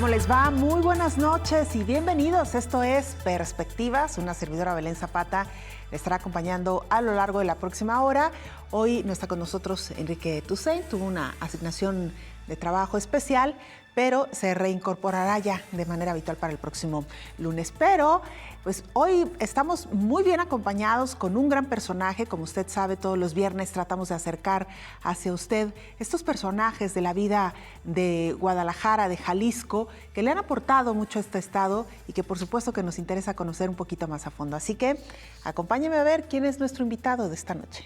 ¿Cómo les va? Muy buenas noches y bienvenidos. Esto es Perspectivas. Una servidora, Belén Zapata, le estará acompañando a lo largo de la próxima hora. Hoy no está con nosotros Enrique Tucent, tuvo una asignación de trabajo especial, pero se reincorporará ya de manera habitual para el próximo lunes. Pero pues hoy estamos muy bien acompañados con un gran personaje. Como usted sabe, todos los viernes tratamos de acercar hacia usted estos personajes de la vida de Guadalajara, de Jalisco, que le han aportado mucho a este estado y que por supuesto que nos interesa conocer un poquito más a fondo. Así que acompáñeme a ver quién es nuestro invitado de esta noche.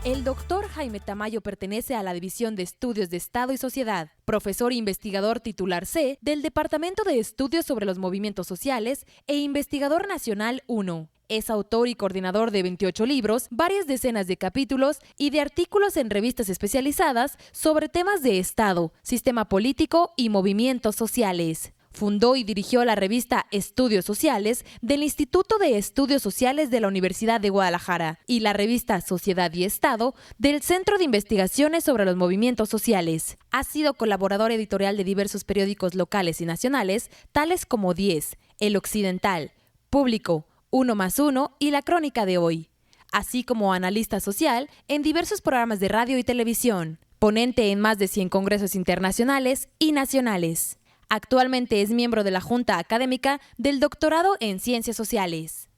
El doctor Jaime Tamayo pertenece a la División de Estudios de Estado y Sociedad, profesor e investigador titular C del Departamento de Estudios sobre los Movimientos Sociales e investigador nacional 1. Es autor y coordinador de 28 libros, varias decenas de capítulos y de artículos en revistas especializadas sobre temas de Estado, sistema político y movimientos sociales. Fundó y dirigió la revista Estudios Sociales del Instituto de Estudios Sociales de la Universidad de Guadalajara y la revista Sociedad y Estado del Centro de Investigaciones sobre los Movimientos Sociales. Ha sido colaborador editorial de diversos periódicos locales y nacionales, tales como 10, El Occidental, Público, 1+1 y La Crónica de Hoy, así como analista social en diversos programas de radio y televisión, ponente en más de 100 congresos internacionales y nacionales. Actualmente es miembro de la Junta Académica del Doctorado en Ciencias Sociales.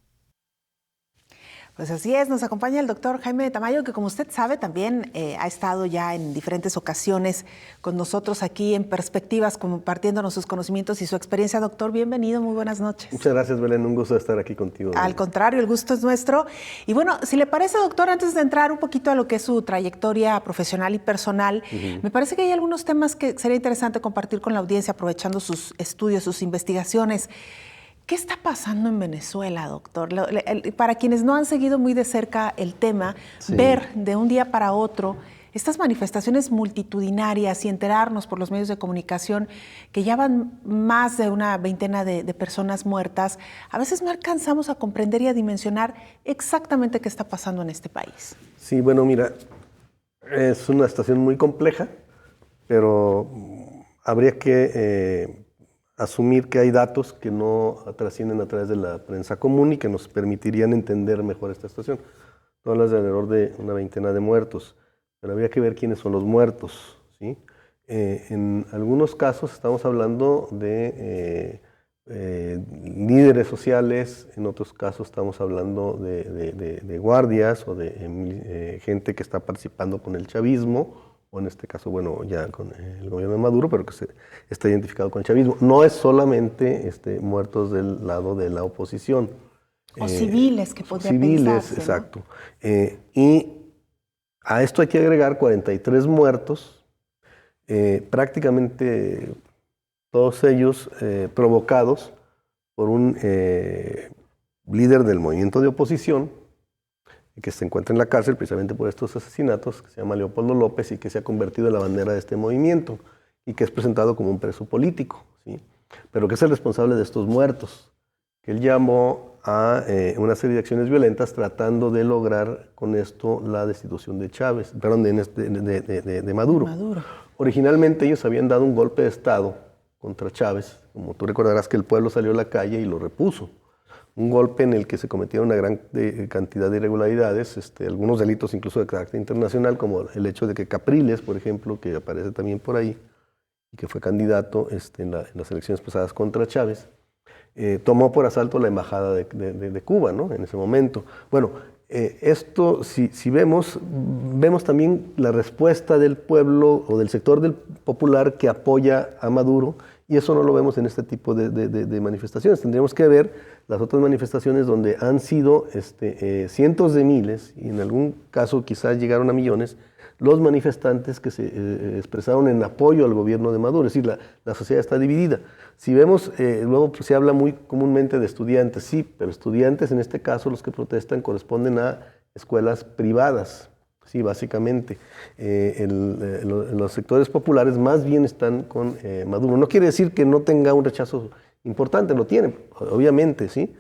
Pues así es, nos acompaña el doctor Jaime Tamayo, que como usted sabe también ha estado ya en diferentes ocasiones con nosotros aquí en Perspectivas, compartiéndonos sus conocimientos y su experiencia. Doctor, bienvenido, muy buenas noches. Muchas gracias, Belén, un gusto estar aquí contigo. Al contrario, el gusto es nuestro. Y bueno, si le parece, doctor, antes de entrar un poquito a lo que es su trayectoria profesional y personal, me parece que hay algunos temas que sería interesante compartir con la audiencia, aprovechando sus estudios, sus investigaciones. ¿Qué está pasando en Venezuela, doctor? Para quienes no han seguido muy de cerca el tema, ver de un día para otro estas manifestaciones multitudinarias y enterarnos por los medios de comunicación que ya van más de una veintena de personas muertas, a veces no alcanzamos a comprender y a dimensionar exactamente qué está pasando en este país. Sí, bueno, mira, es una situación muy compleja, pero habría que asumir que hay datos que no trascienden a través de la prensa común y que nos permitirían entender mejor esta situación. Tú hablas de alrededor de una veintena de muertos, pero habría que ver quiénes son los muertos, ¿sí? En algunos casos estamos hablando de líderes sociales, en otros casos estamos hablando de guardias o de gente que está participando con el chavismo, o en este caso, bueno, ya con el gobierno de Maduro, pero que está identificado con el chavismo. No es solamente muertos del lado de la oposición. O civiles, que podría pensarse, exacto. ¿No? Y a esto hay que agregar 43 muertos, prácticamente todos ellos provocados por un líder del movimiento de oposición, que se encuentra en la cárcel precisamente por estos asesinatos, que se llama Leopoldo López y que se ha convertido en la bandera de este movimiento y que es presentado como un preso político, ¿sí? Pero que es el responsable de estos muertos, que él llamó a una serie de acciones violentas tratando de lograr con esto la destitución de Chávez, perdón, de Maduro. Originalmente ellos habían dado un golpe de Estado contra Chávez, como tú recordarás que el pueblo salió a la calle y lo repuso. Un golpe en el que se cometieron una gran cantidad de irregularidades, algunos delitos incluso de carácter internacional, como el hecho de que Capriles, por ejemplo, que aparece también por ahí, y que fue candidato en las elecciones pasadas contra Chávez, tomó por asalto la embajada de Cuba, ¿no? En ese momento. Bueno, esto, si vemos también la respuesta del pueblo o del sector del popular que apoya a Maduro, y eso no lo vemos en este tipo de manifestaciones. Tendríamos que ver las otras manifestaciones donde han sido cientos de miles, y en algún caso quizás llegaron a millones, los manifestantes que se expresaron en apoyo al gobierno de Maduro. Es decir, la sociedad está dividida. Si vemos, luego se habla muy comúnmente de estudiantes, sí, pero estudiantes en este caso los que protestan corresponden a escuelas privadas. Sí, básicamente. Los sectores populares más bien están con Maduro. No quiere decir que no tenga un rechazo importante, lo tiene, obviamente, ¿sí?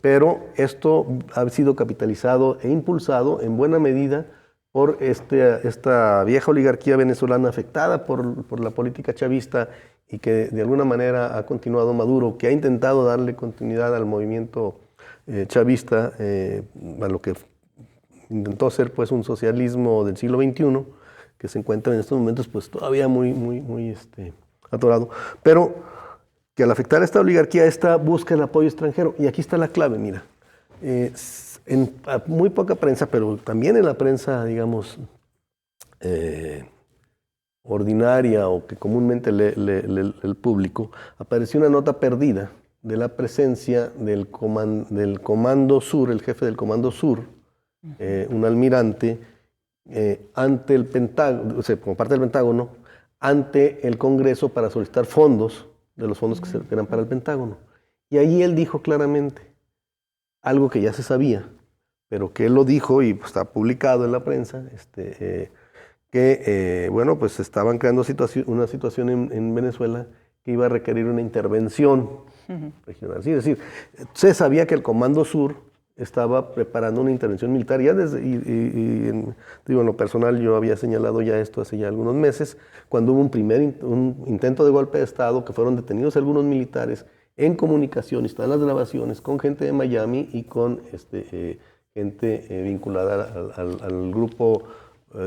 Pero esto ha sido capitalizado e impulsado en buena medida por esta vieja oligarquía venezolana afectada por la política chavista y que de alguna manera ha continuado Maduro, que ha intentado darle continuidad al movimiento chavista, a lo que intentó ser pues un socialismo del siglo XXI, que se encuentra en estos momentos pues todavía muy atorado, pero que al afectar a esta oligarquía, esta busca el apoyo extranjero. Y aquí está la clave, mira. En muy poca prensa, pero también en la prensa, digamos, ordinaria o que comúnmente lee el público, apareció una nota perdida de la presencia del Comando Sur, el jefe del Comando Sur, un almirante, ante el Pentágono, o sea, como parte del Pentágono, ante el Congreso para solicitar fondos, de los fondos que eran para el Pentágono. Y allí él dijo claramente algo que ya se sabía, pero que él lo dijo y pues, está publicado en la prensa, bueno, pues estaban creando una situación en Venezuela que iba a requerir una intervención regional. Sí, es decir, se sabía que el Comando Sur estaba preparando una intervención militar ya desde, digo, en lo personal yo había señalado ya esto hace ya algunos meses, cuando hubo un intento de golpe de Estado, que fueron detenidos algunos militares en comunicación, están las grabaciones con gente de Miami y con gente vinculada al grupo,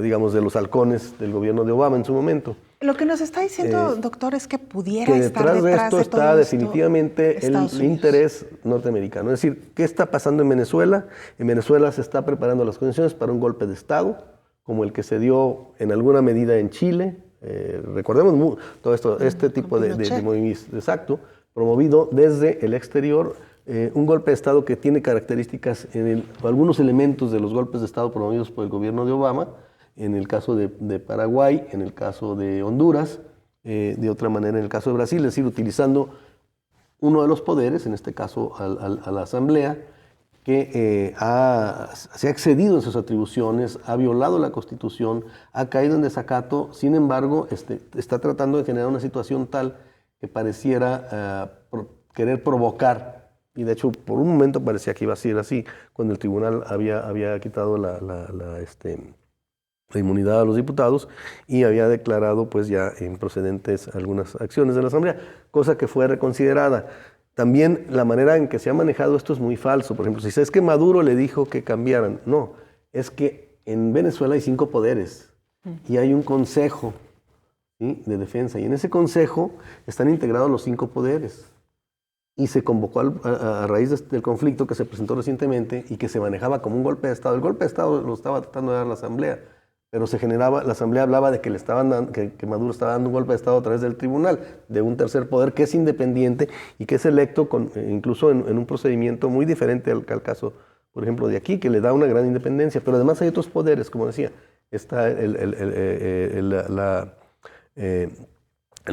digamos, de los halcones del gobierno de Obama en su momento. Lo que nos está diciendo, doctor, es que pudiera estar detrás de esto está definitivamente el interés Unidos norteamericano. Es decir, ¿qué está pasando en Venezuela? En Venezuela se está preparando las condiciones para un golpe de Estado, como el que se dio en alguna medida en Chile. Recordemos todo esto, este tipo de movimiento, exacto, promovido desde el exterior. Un golpe de Estado que tiene características algunos elementos de los golpes de Estado promovidos por el gobierno de Obama, en el caso de Paraguay, en el caso de Honduras, de otra manera en el caso de Brasil, es decir, utilizando uno de los poderes, en este caso a la Asamblea, que se ha excedido en sus atribuciones, ha violado la Constitución, ha caído en desacato, sin embargo, está tratando de generar una situación tal que pareciera querer provocar, y de hecho por un momento parecía que iba a ser así, cuando el tribunal había quitado la inmunidad a los diputados y había declarado pues ya improcedentes algunas acciones de la Asamblea, cosa que fue reconsiderada. También la manera en que se ha manejado esto es muy falso. Por ejemplo, si es que Maduro le dijo que cambiaran, no, es que en Venezuela hay 5 poderes y hay un consejo, ¿sí?, de defensa, y en ese consejo están integrados los 5 poderes. Y se convocó a raíz del conflicto que se presentó recientemente y que se manejaba como un golpe de Estado. El golpe de Estado lo estaba tratando de dar la Asamblea, pero la Asamblea hablaba de que que Maduro estaba dando un golpe de Estado a través del tribunal, de un tercer poder que es independiente y que es electo incluso en un procedimiento muy diferente al caso, por ejemplo, de aquí, que le da una gran independencia. Pero además hay otros poderes, como decía, está el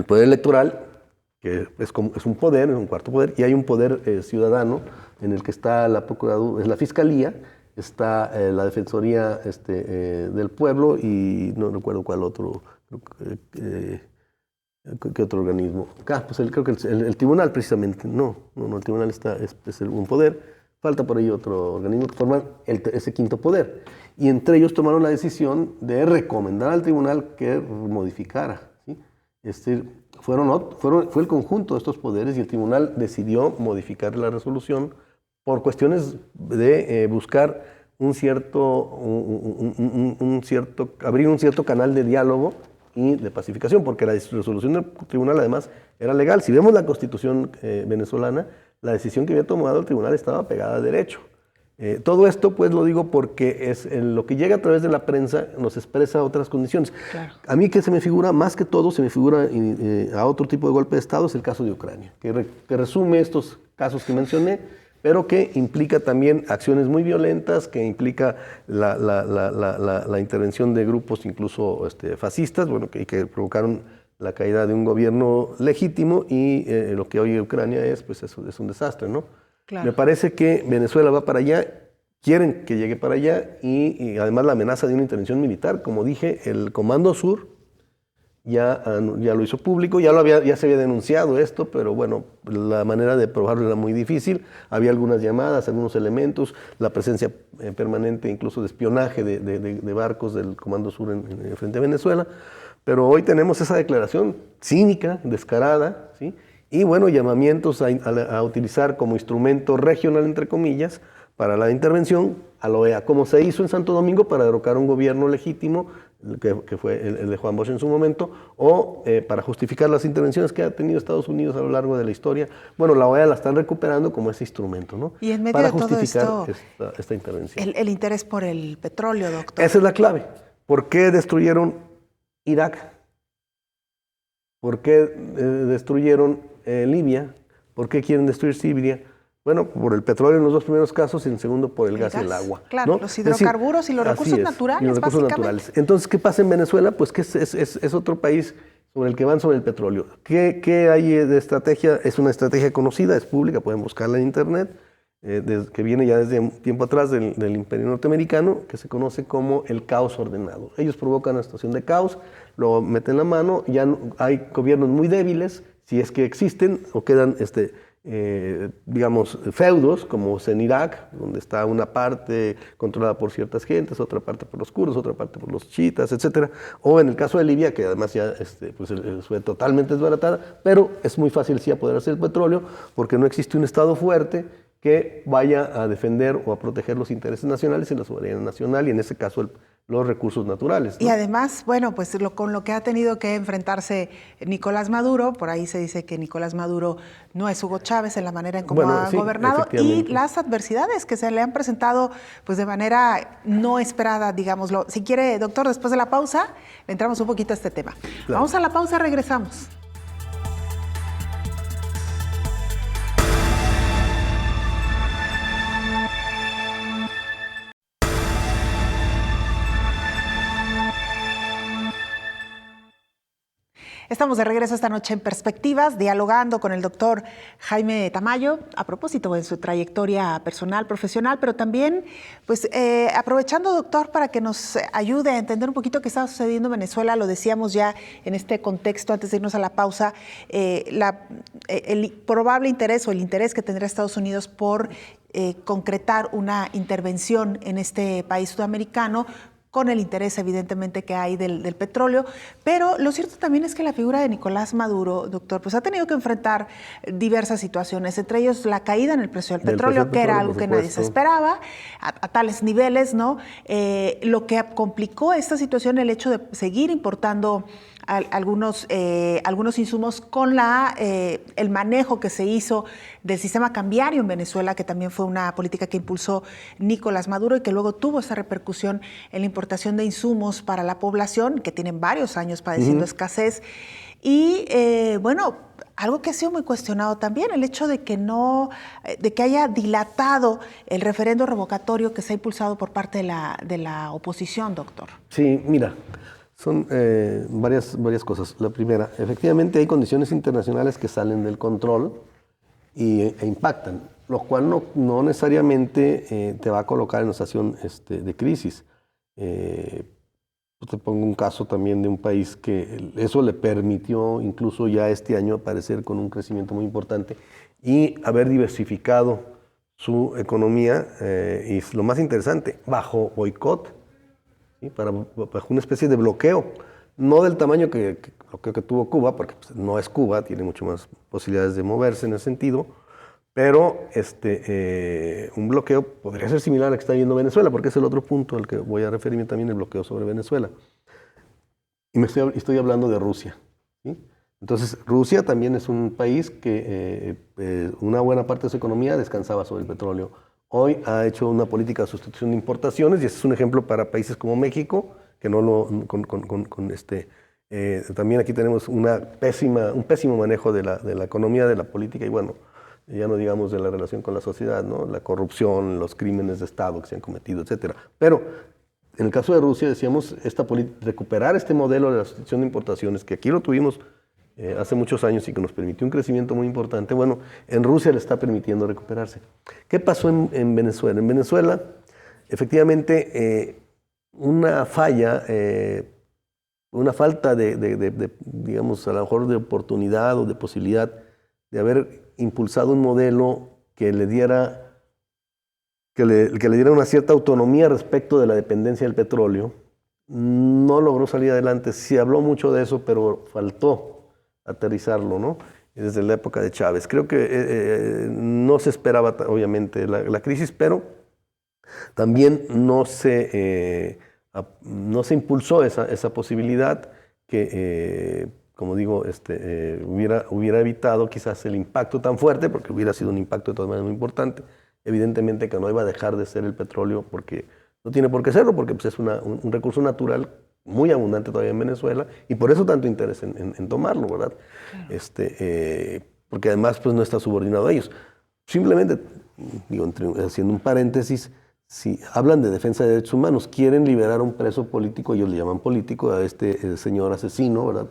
poder electoral, que es un poder, es un cuarto poder, y hay un poder ciudadano en el que está la Procuraduría, es la Fiscalía, está la Defensoría del Pueblo y no recuerdo cuál otro, ¿qué otro organismo? Pues creo que el Tribunal precisamente, no, el Tribunal es un poder, falta por ahí otro organismo que forma ese quinto poder. Y entre ellos tomaron la decisión de recomendar al Tribunal que modificara, ¿sí? Fue el conjunto de estos poderes y el Tribunal decidió modificar la resolución por cuestiones de buscar abrir un cierto canal de diálogo y de pacificación, porque la resolución del tribunal además era legal. Si vemos la Constitución venezolana, la decisión que había tomado el tribunal estaba pegada a derecho. Todo esto pues lo digo porque lo que llega a través de la prensa nos expresa otras condiciones. Claro. A mí que se me figura, más que todo, se me figura a otro tipo de golpe de Estado, es el caso de Ucrania, que resume estos casos que mencioné, pero que implica también acciones muy violentas, que implica la intervención de grupos incluso fascistas, bueno, que provocaron la caída de un gobierno legítimo y lo que hoy Ucrania es un desastre, ¿no? Claro. Me parece que Venezuela va para allá, quieren que llegue para allá y además la amenaza de una intervención militar. Como dije, el Comando Sur ya lo hizo público, ya se había denunciado esto, pero bueno, la manera de probarlo era muy difícil. Había algunas llamadas, algunos elementos, la presencia permanente incluso de espionaje de barcos del Comando Sur frente a Venezuela. Pero hoy tenemos esa declaración cínica, descarada, ¿sí? Y bueno, llamamientos a utilizar como instrumento regional, entre comillas, para la intervención a la OEA, como se hizo en Santo Domingo para derrocar un gobierno legítimo, que fue el de Juan Bosch en su momento, o para justificar las intervenciones que ha tenido Estados Unidos a lo largo de la historia. Bueno, la OEA la están recuperando como ese instrumento, ¿no? Y en medio para de todo justificar esto, esta intervención. El interés por el petróleo, doctor. Esa es la clave. ¿Por qué destruyeron Irak? ¿Por qué destruyeron Libia? ¿Por qué quieren destruir Siria? Bueno, por el petróleo en los dos primeros casos y en el segundo por el gas y el agua. Claro, ¿no? Los hidrocarburos y los recursos naturales. Y los recursos naturales. Entonces, ¿qué pasa en Venezuela? Pues que es otro país sobre el que van sobre el petróleo. ¿Qué hay de estrategia? Es una estrategia conocida, es pública, pueden buscarla en internet, que viene ya desde un tiempo atrás del Imperio Norteamericano, que se conoce como el caos ordenado. Ellos provocan una situación de caos, lo meten la mano, ya hay gobiernos muy débiles, si es que existen, o quedan digamos, feudos, como en Irak, donde está una parte controlada por ciertas gentes, otra parte por los kurdos, otra parte por los chiitas, etc. O en el caso de Libia, que además ya pues fue totalmente desbaratada, pero es muy fácil sí apoderarse del petróleo, porque no existe un Estado fuerte que vaya a defender o a proteger los intereses nacionales y la soberanía nacional, y en ese caso los recursos naturales, ¿no? Y además, bueno, pues con lo que ha tenido que enfrentarse Nicolás Maduro, por ahí se dice que Nicolás Maduro no es Hugo Chávez en la manera en cómo ha gobernado, y las adversidades que se le han presentado pues de manera no esperada, digámoslo. Si quiere, doctor, después de la pausa, le entramos un poquito a este tema. Claro. Vamos a la pausa, regresamos. Estamos de regreso esta noche en Perspectivas, dialogando con el doctor Jaime Tamayo, a propósito de su trayectoria personal, profesional, pero también, pues, aprovechando, doctor, para que nos ayude a entender un poquito qué está sucediendo en Venezuela. Lo decíamos ya en este contexto, antes de irnos a la pausa, el probable interés o el interés que tendrá Estados Unidos por concretar una intervención en este país sudamericano, con el interés evidentemente que hay del petróleo, pero lo cierto también es que la figura de Nicolás Maduro, doctor, pues ha tenido que enfrentar diversas situaciones, entre ellos la caída en el precio del petróleo, que era algo que nadie se esperaba, a tales niveles, ¿no? Lo que complicó esta situación, el hecho de seguir importando algunos insumos con el manejo que se hizo del sistema cambiario en Venezuela, que también fue una política que impulsó Nicolás Maduro y que luego tuvo esa repercusión en la importación de insumos para la población, que tienen varios años padeciendo escasez. Y bueno, algo que ha sido muy cuestionado también, el hecho de que haya dilatado el referendo revocatorio que se ha impulsado por parte de la oposición, doctor. Sí, mira, son varias cosas. La primera, efectivamente hay condiciones internacionales que salen del control e impactan, lo cual no necesariamente te va a colocar en una situación de crisis. Te pongo un caso también de un país que eso le permitió incluso ya este año aparecer con un crecimiento muy importante y haber diversificado su economía, y es lo más interesante, bajo boicot, ¿sí? Bajo una especie de bloqueo, no del tamaño que tuvo Cuba, porque pues, no es Cuba, tiene mucho más posibilidades de moverse en ese sentido, pero un bloqueo podría ser similar al que está viendo Venezuela, porque es el otro punto al que voy a referirme también, el bloqueo sobre Venezuela. Y estoy hablando de Rusia, ¿sí? Entonces, Rusia también es un país que una buena parte de su economía descansaba sobre el petróleo. Hoy ha hecho una política de sustitución de importaciones, y ese es un ejemplo para países como México, que también aquí tenemos un pésimo manejo de la economía, de la política, y bueno, ya no digamos de la relación con la sociedad, ¿no? La corrupción, los crímenes de Estado que se han cometido, etc. Pero en el caso de Rusia, decíamos, recuperar este modelo de la sustitución de importaciones, que aquí lo tuvimos hace muchos años y que nos permitió un crecimiento muy importante, bueno, en Rusia le está permitiendo recuperarse. ¿Qué pasó en Venezuela? En Venezuela, efectivamente, una falla una falta digamos, a lo mejor de oportunidad o de posibilidad de haber impulsado un modelo que le diera una cierta autonomía respecto de la dependencia del petróleo, no logró salir adelante. Se habló mucho de eso, pero faltó aterrizarlo, ¿no? Desde la época de Chávez. Creo que no se esperaba, obviamente, la crisis, pero también no se impulsó esa posibilidad que, como digo, hubiera evitado quizás el impacto tan fuerte, porque hubiera sido un impacto de todas maneras muy importante. Evidentemente que no iba a dejar de ser el petróleo, porque no tiene por qué serlo, porque pues, es un recurso natural muy abundante todavía en Venezuela, y por eso tanto interés en tomarlo, ¿verdad? Claro. Porque además pues, no está subordinado a ellos. Simplemente, digo, haciendo un paréntesis, si hablan de defensa de derechos humanos, quieren liberar a un preso político, ellos le llaman político, a señor asesino, ¿verdad?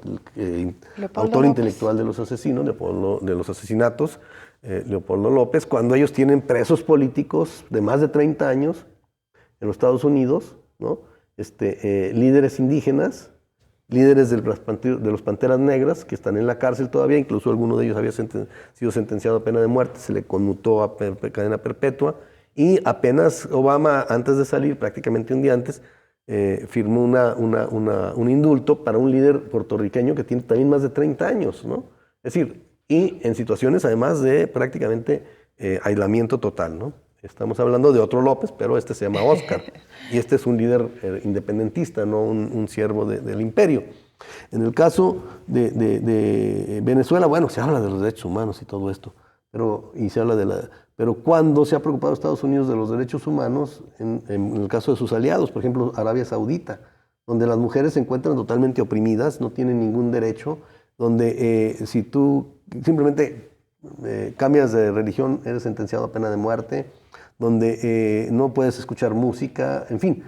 Autor intelectual de los asesinos, de los asesinatos, Leopoldo López, cuando ellos tienen presos políticos de más de 30 años en los Estados Unidos, ¿no? Líderes indígenas, líderes de los Panteras Negras, que están en la cárcel todavía, incluso alguno de ellos había sido sentenciado a pena de muerte, se le conmutó a cadena perpetua, y apenas Obama, antes de salir, prácticamente un día antes, firmó un indulto para un líder puertorriqueño que tiene también más de 30 años, ¿no? Es decir, y en situaciones además de prácticamente aislamiento total, ¿no? Estamos hablando de otro López, pero este se llama Oscar, y este es un líder independentista, no un siervo del imperio. En el caso de Venezuela, bueno, se habla de los derechos humanos y todo esto, pero ¿cuándo se ha preocupado Estados Unidos de los derechos humanos en el caso de sus aliados? Por ejemplo, Arabia Saudita, donde las mujeres se encuentran totalmente oprimidas, no tienen ningún derecho, donde si tú simplemente cambias de religión, eres sentenciado a pena de muerte, donde no puedes escuchar música, en fin,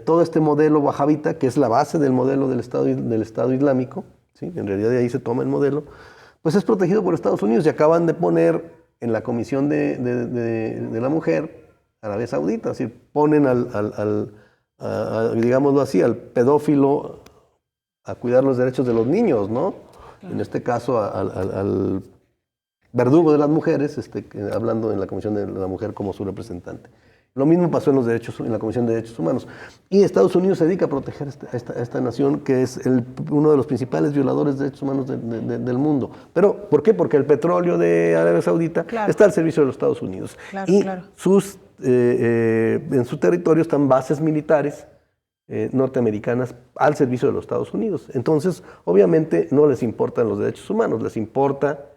todo este modelo wahabita, que es la base del modelo del Estado Islámico, ¿sí? En realidad de ahí se toma el modelo, pues es protegido por Estados Unidos, y acaban de poner en la Comisión de la Mujer Arabia Saudita, es decir, ponen digámoslo así, al pedófilo a cuidar los derechos de los niños, ¿no? En este caso al verdugo de las mujeres, hablando en la Comisión de la Mujer como su representante. Lo mismo pasó en la Comisión de Derechos Humanos. Y Estados Unidos se dedica a proteger a esta nación, que es uno de los principales violadores de derechos humanos del mundo. ¿Pero por qué? Porque el petróleo de Arabia Saudita está al servicio de los Estados Unidos. En su territorio están bases militares norteamericanas al servicio de los Estados Unidos. Entonces, obviamente, no les importan los derechos humanos, les importa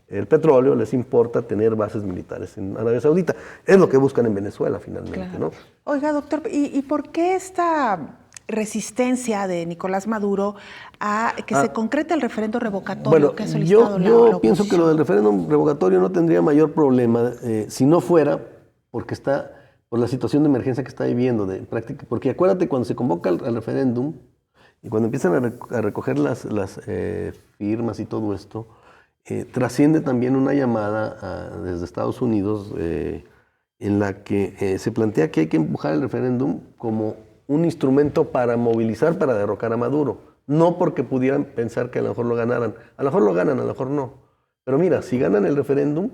el petróleo, les importa tener bases militares en Arabia Saudita. Es lo que buscan en Venezuela, finalmente, ¿no? Oiga, doctor, ¿y por qué esta resistencia de Nicolás Maduro a que se concrete el referendo revocatorio que ha solicitado la oposición? Yo pienso que lo del referéndum revocatorio no tendría mayor problema si no fuera porque está por la situación de emergencia que está viviendo, porque acuérdate, cuando se convoca al referéndum y cuando empiezan a recoger las firmas y todo esto, trasciende también una llamada desde Estados Unidos en la que se plantea que hay que empujar el referéndum como un instrumento para movilizar, para derrocar a Maduro. No porque pudieran pensar que a lo mejor lo ganaran. A lo mejor lo ganan, a lo mejor no. Pero mira, si ganan el referéndum,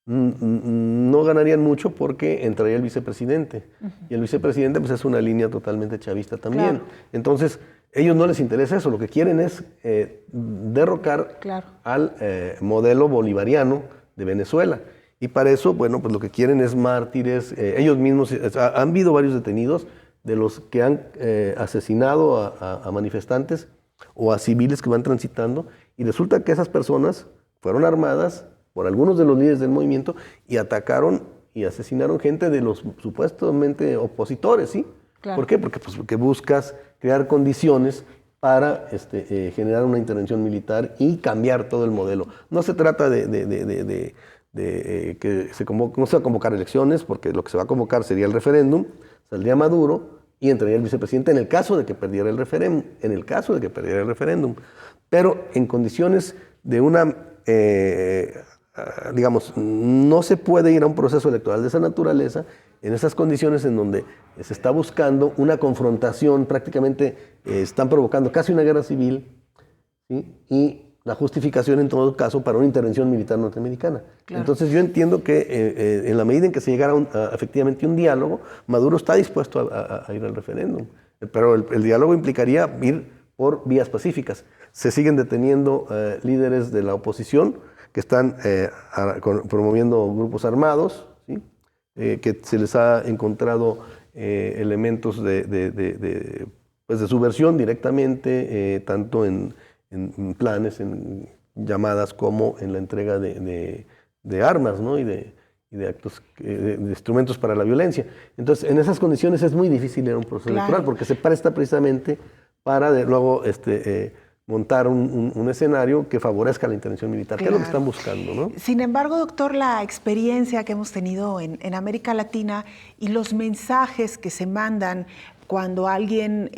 no ganarían mucho porque entraría el vicepresidente. Y el vicepresidente pues, es una línea totalmente chavista también. Claro. Entonces, a ellos no les interesa eso. Lo que quieren es derrocar al modelo bolivariano de Venezuela. Y para eso, bueno, pues lo que quieren es mártires. Ellos mismos, han habido varios detenidos de los que han asesinado a manifestantes o a civiles que van transitando. Y resulta que esas personas fueron armadas por algunos de los líderes del movimiento y atacaron y asesinaron gente de los supuestamente opositores, ¿sí? Claro. ¿Por qué? Porque buscas crear condiciones para generar una intervención militar y cambiar todo el modelo. No se trata de que no se va a convocar elecciones, porque lo que se va a convocar sería el referéndum, saldría Maduro y entraría el vicepresidente en el caso de que perdiera el referéndum, pero en condiciones de una digamos, no se puede ir a un proceso electoral de esa naturaleza en esas condiciones en donde se está buscando una confrontación, prácticamente están provocando casi una guerra civil, ¿sí? Y la justificación en todo caso para una intervención militar norteamericana. Claro. Entonces yo entiendo que en la medida en que se llegara efectivamente un diálogo, Maduro está dispuesto a ir al referéndum, pero el diálogo implicaría ir por vías pacíficas. Se siguen deteniendo líderes de la oposición que están promoviendo grupos armados, ¿sí? Que se les ha encontrado elementos de subversión directamente, tanto en planes, en llamadas, como en la entrega de armas, ¿no? y de actos, de instrumentos para la violencia. Entonces, en esas condiciones es muy difícil ir a un proceso electoral, porque se presta precisamente para luego montar un escenario que favorezca la intervención militar, que es lo que están buscando, ¿no? Sin embargo, doctor, la experiencia que hemos tenido en América Latina y los mensajes que se mandan cuando alguien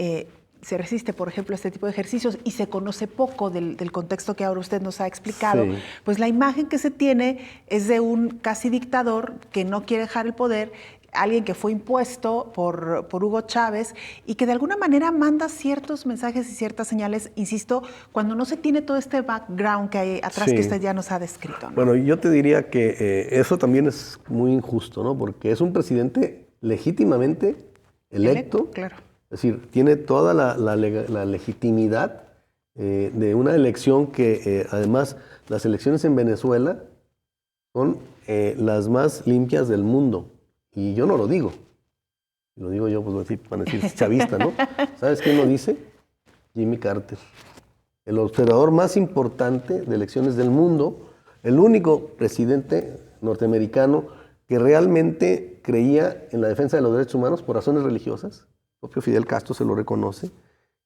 se resiste, por ejemplo, a este tipo de ejercicios y se conoce poco del contexto que ahora usted nos ha explicado, sí, pues la imagen que se tiene es de un casi dictador que no quiere dejar el poder, alguien que fue impuesto por Hugo Chávez y que de alguna manera manda ciertos mensajes y ciertas señales, insisto, cuando no se tiene todo este background que hay atrás, sí, que usted ya nos ha descrito, ¿no? Bueno, yo te diría que eso también es muy injusto, ¿no? Porque es un presidente legítimamente electo, claro. Es decir, tiene toda la legitimidad de una elección que además las elecciones en Venezuela son las más limpias del mundo. Y yo no lo digo. Lo digo yo, pues van a decir chavista, ¿no? ¿Sabes quién lo dice? Jimmy Carter. El observador más importante de elecciones del mundo, el único presidente norteamericano que realmente creía en la defensa de los derechos humanos por razones religiosas. El propio Fidel Castro se lo reconoce.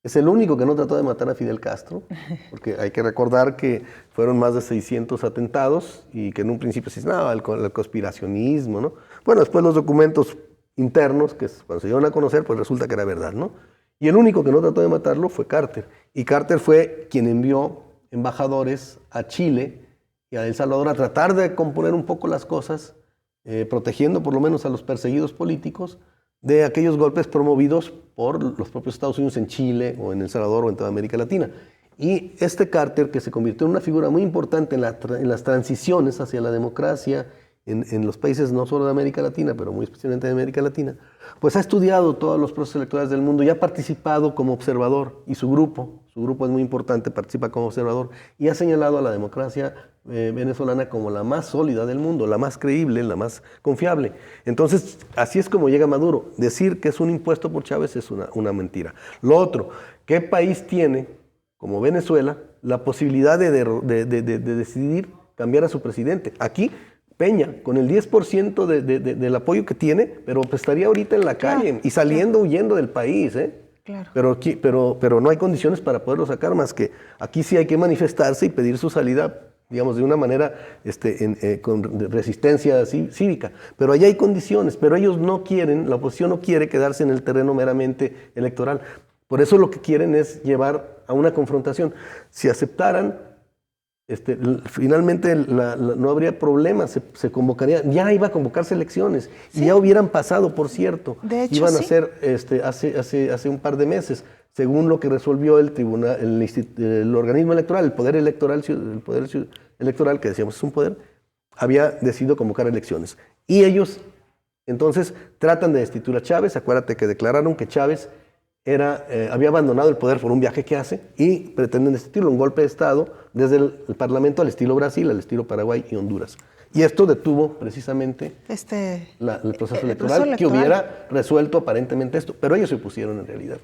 Es el único que no trató de matar a Fidel Castro, porque hay que recordar que fueron más de 600 atentados y que en un principio se dice, no, el conspiracionismo, ¿no? Bueno, después los documentos internos, que cuando se dieron a conocer, pues resulta que era verdad, ¿no? Y el único que no trató de matarlo fue Carter. Y Carter fue quien envió embajadores a Chile y a El Salvador a tratar de componer un poco las cosas, protegiendo por lo menos a los perseguidos políticos de aquellos golpes promovidos por los propios Estados Unidos en Chile o en El Salvador o en toda América Latina. Y este Carter, que se convirtió en una figura muy importante en las transiciones hacia la democracia en los países no solo de América Latina, pero muy especialmente de América Latina, pues ha estudiado todos los procesos electorales del mundo y ha participado como observador, y su grupo es muy importante, participa como observador, y ha señalado a la democracia venezolana como la más sólida del mundo, la más creíble, la más confiable. Entonces, así es como llega Maduro. Decir que es un impuesto por Chávez es una mentira. Lo otro, ¿qué país tiene, como Venezuela, la posibilidad de decidir cambiar a su presidente? Aquí, Peña, con el 10% del apoyo que tiene, pero pues estaría ahorita en la calle y saliendo, huyendo del país, ¿eh? Claro. Pero no hay condiciones para poderlo sacar, más que aquí sí hay que manifestarse y pedir su salida, digamos, de una manera con resistencia cívica. Pero allá hay condiciones, pero ellos no quieren, la oposición no quiere quedarse en el terreno meramente electoral. Por eso lo que quieren es llevar a una confrontación. Si aceptaran, finalmente no habría problema, se convocaría, ya iba a convocarse elecciones, sí, y ya hubieran pasado, por cierto. De hecho, iban a ser hace un par de meses, según lo que resolvió el tribunal, el organismo electoral, el poder electoral, que decíamos es un poder, había decidido convocar elecciones. Y ellos entonces tratan de destituir a Chávez. Acuérdate que declararon que Chávez había abandonado el poder por un viaje que hace y pretenden destituirlo, un golpe de Estado desde el Parlamento al estilo Brasil, al estilo Paraguay y Honduras. Y esto detuvo precisamente el proceso electoral que hubiera resuelto aparentemente esto, pero ellos se opusieron en realidad.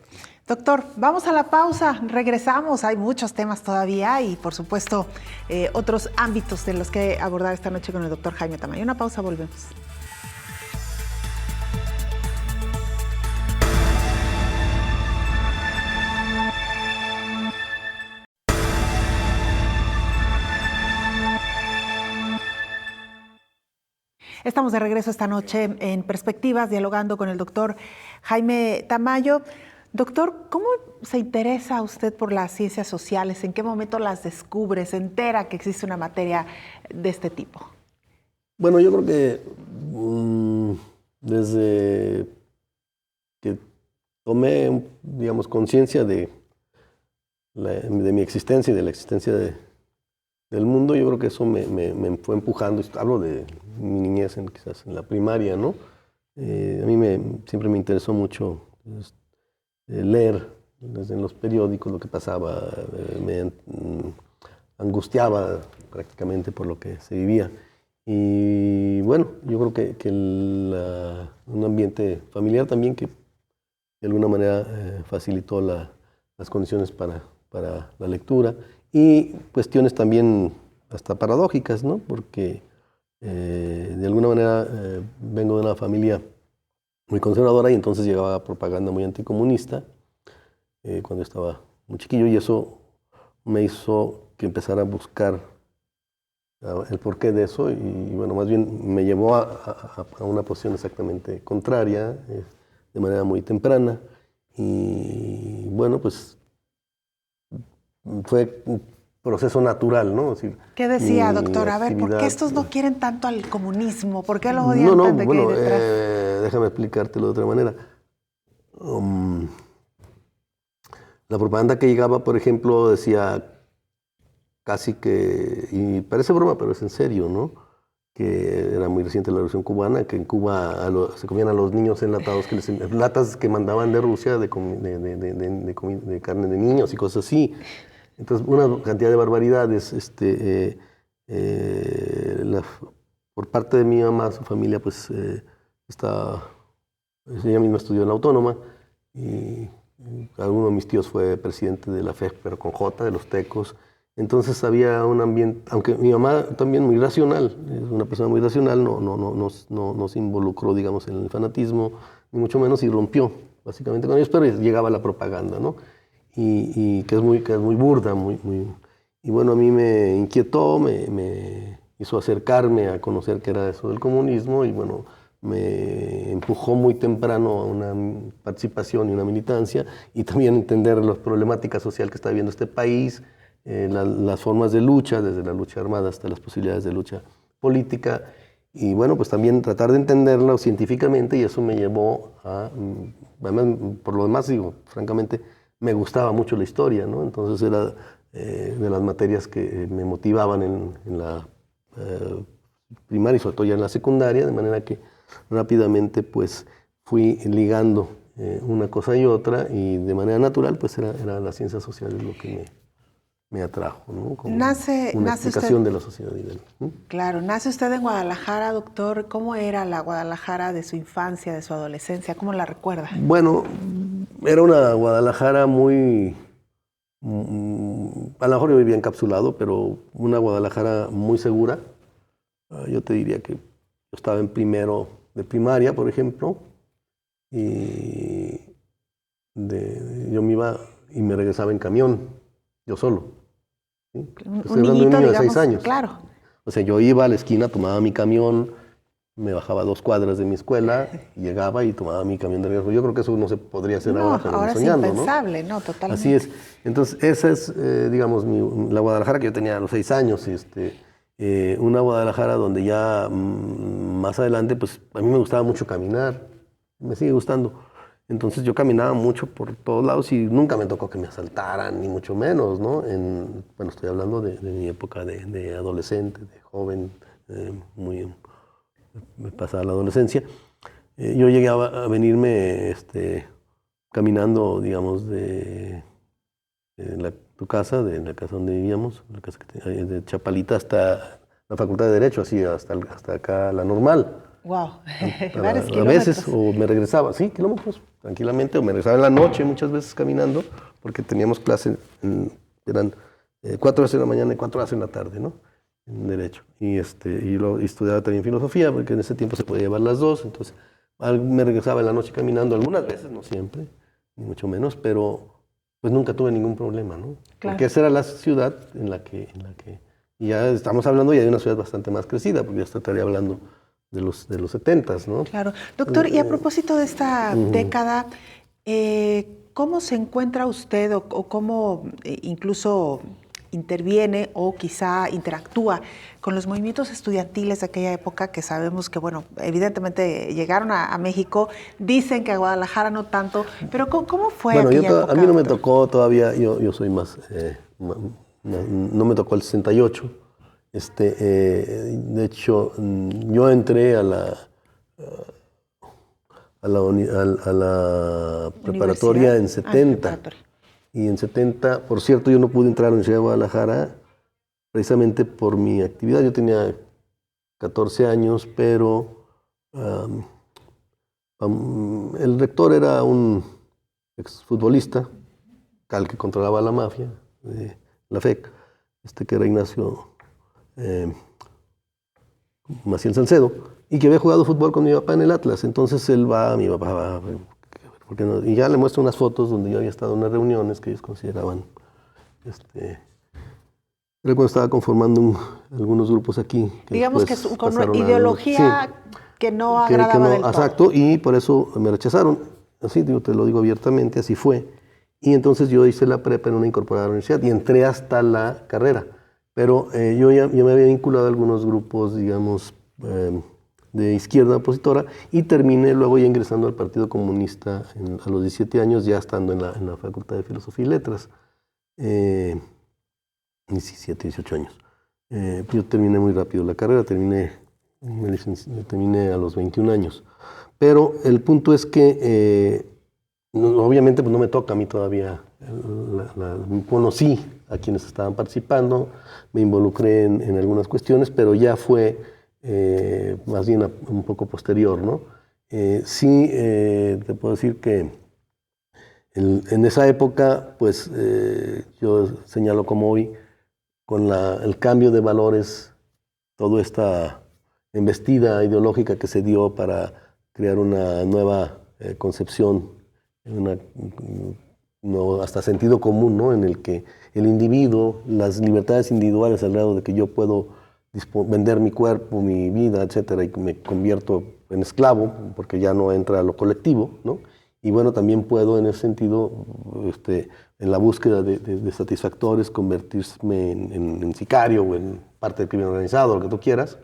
Doctor, vamos a la pausa, regresamos, hay muchos temas todavía y por supuesto otros ámbitos de los que abordar esta noche con el doctor Jaime Tamayo. Una pausa, volvemos. Estamos de regreso esta noche en Perspectivas, dialogando con el doctor Jaime Tamayo. Doctor, ¿cómo se interesa usted por las ciencias sociales? ¿En qué momento las descubre, se entera que existe una materia de este tipo? Bueno, yo creo que desde que tomé, digamos, conciencia de mi existencia y de la existencia del mundo, yo creo que eso me fue empujando. Hablo de mi niñez, quizás en la primaria, ¿no? A mí siempre me interesó mucho leer en los periódicos lo que pasaba, me angustiaba prácticamente por lo que se vivía. Y bueno, yo creo que un ambiente familiar también que de alguna manera facilitó las condiciones para la lectura, y cuestiones también hasta paradójicas, ¿no? Porque de alguna manera vengo de una familia muy conservadora y entonces llegaba propaganda muy anticomunista cuando estaba muy chiquillo, y eso me hizo que empezara a buscar el porqué de eso, y bueno, más bien me llevó a una posición exactamente contraria, de manera muy temprana, y bueno, pues fue un proceso natural, ¿no? Es decir, ¿qué decía, doctor? A ver, ¿por qué estos no quieren tanto al comunismo? ¿Por qué lo odian tanto? Bueno, déjame explicártelo de otra manera. La propaganda que llegaba, por ejemplo, decía casi que, y parece broma, pero es en serio, ¿no? Que era muy reciente la Revolución Cubana, que en Cuba se comían a los niños enlatados, latas que mandaban de Rusia de carne de niños y cosas así. Entonces, una cantidad de barbaridades. Por parte de mi mamá, su familia, pues, ella misma estudió en la Autónoma, y alguno de mis tíos fue presidente de la FEJ, pero con J, de los Tecos. Entonces había un ambiente, aunque mi mamá también muy racional, es una persona muy racional, no se involucró, digamos, en el fanatismo, ni mucho menos, y rompió básicamente con ellos, pero llegaba la propaganda, ¿no? Y que es muy burda, y bueno, a mí me inquietó, me hizo acercarme a conocer qué era eso del comunismo, y bueno, me empujó muy temprano a una participación y una militancia, y también entender las problemáticas sociales que está viviendo este país, las formas de lucha, desde la lucha armada hasta las posibilidades de lucha política, y bueno, pues también tratar de entenderlo científicamente, y eso me llevó además, por lo demás, digo, francamente, me gustaba mucho la historia, ¿no? Entonces era de las materias que me motivaban en la primaria y sobre todo ya en la secundaria, de manera que rápidamente pues fui ligando una cosa y otra, y de manera natural pues era las ciencias sociales lo que me atrajo, ¿no? Como una explicación usted, de la sociedad. Claro, nace usted en Guadalajara, doctor. ¿Cómo era la Guadalajara de su infancia, de su adolescencia? ¿Cómo la recuerda? Bueno, era una Guadalajara muy, a lo mejor yo vivía encapsulado, pero una Guadalajara muy segura. Yo te diría que yo estaba en primero de primaria, por ejemplo, y yo me iba y me regresaba en camión, yo solo. ¿Sí? Un niñito, de digamos, 6 años. Claro. O sea, yo iba a la esquina, tomaba mi camión, me bajaba 2 cuadras de mi escuela, llegaba y tomaba mi camión de regreso. Yo creo que eso no se podría hacer ahora, pero ahora soñando, es impensable, ¿no? Totalmente. Así es. Entonces, esa es, digamos, la Guadalajara que yo tenía a los 6 años. Una Guadalajara donde ya más adelante, pues a mí me gustaba mucho caminar, me sigue gustando. Entonces yo caminaba mucho por todos lados y nunca me tocó que me asaltaran, ni mucho menos, ¿no? Bueno, estoy hablando de mi época de adolescente, de joven, me pasaba la adolescencia. Yo llegué a venirme caminando, digamos, de tu casa, de la casa donde vivíamos, la casa de Chapalita hasta la Facultad de Derecho, así hasta acá, la Normal. Wow, a veces, o me regresaba, sí, kilómetros, tranquilamente, o me regresaba en la noche muchas veces caminando, porque teníamos clase, eran 4 horas en la mañana y 4 horas en la tarde, ¿no? En Derecho. Y estudiaba también Filosofía, porque en ese tiempo se podía llevar las dos, entonces me regresaba en la noche caminando, algunas veces, no siempre, ni mucho menos, pero pues nunca tuve ningún problema, ¿no? Claro. Porque esa era la ciudad en la que y ya estamos hablando ya de una ciudad bastante más crecida, porque ya estaría hablando de los 70s, ¿no? Claro. Doctor, y a propósito de esta década, ¿Cómo se encuentra usted o cómo incluso interviene o quizá interactúa con los movimientos estudiantiles de aquella época que sabemos que, bueno, evidentemente llegaron a México, dicen que a Guadalajara no tanto, pero ¿cómo fue aquella época? A mí no me tocó todavía, yo soy más, no me tocó el 68. De hecho, yo entré a la preparatoria en 70. Y en 70, por cierto, yo no pude entrar a la Universidad de Guadalajara precisamente por mi actividad. Yo tenía 14 años, pero el rector era un exfutbolista, al que controlaba la mafia, la FEC, que era Ignacio Maciel Salcedo, y que había jugado fútbol con mi papá en el Atlas. Entonces mi papá va, porque no, y ya le muestro unas fotos donde yo había estado en unas reuniones que ellos consideraban, era cuando estaba conformando algunos grupos aquí. Digamos que con una ideología que no agradaba del todo. Exacto, y por eso me rechazaron. Así, te lo digo abiertamente, así fue. Y entonces yo hice la prepa en una incorporada a la universidad y entré hasta la carrera. Pero yo me había vinculado a algunos grupos, digamos, de izquierda opositora, y terminé luego ya ingresando al Partido Comunista a los 17 años, ya estando en la Facultad de Filosofía y Letras. 17, 18 años. Yo terminé muy rápido la carrera, terminé a los 21 años. Pero el punto es que obviamente pues no me toca a mí todavía. Conocí a quienes estaban participando, me involucré en algunas cuestiones, pero ya fue más bien un poco posterior, ¿no? Sí, te puedo decir que en esa época, pues yo señalo como hoy, con el cambio de valores, toda esta embestida ideológica que se dio para crear una nueva concepción, hasta sentido común, ¿no? En el que el individuo, las libertades individuales al grado de que yo puedo vender mi cuerpo, mi vida, etcétera, y me convierto en esclavo, porque ya no entra a lo colectivo, ¿no? Y bueno, también puedo en ese sentido, en la búsqueda de satisfactores, convertirme en sicario o en parte del crimen organizado, lo que tú quieras.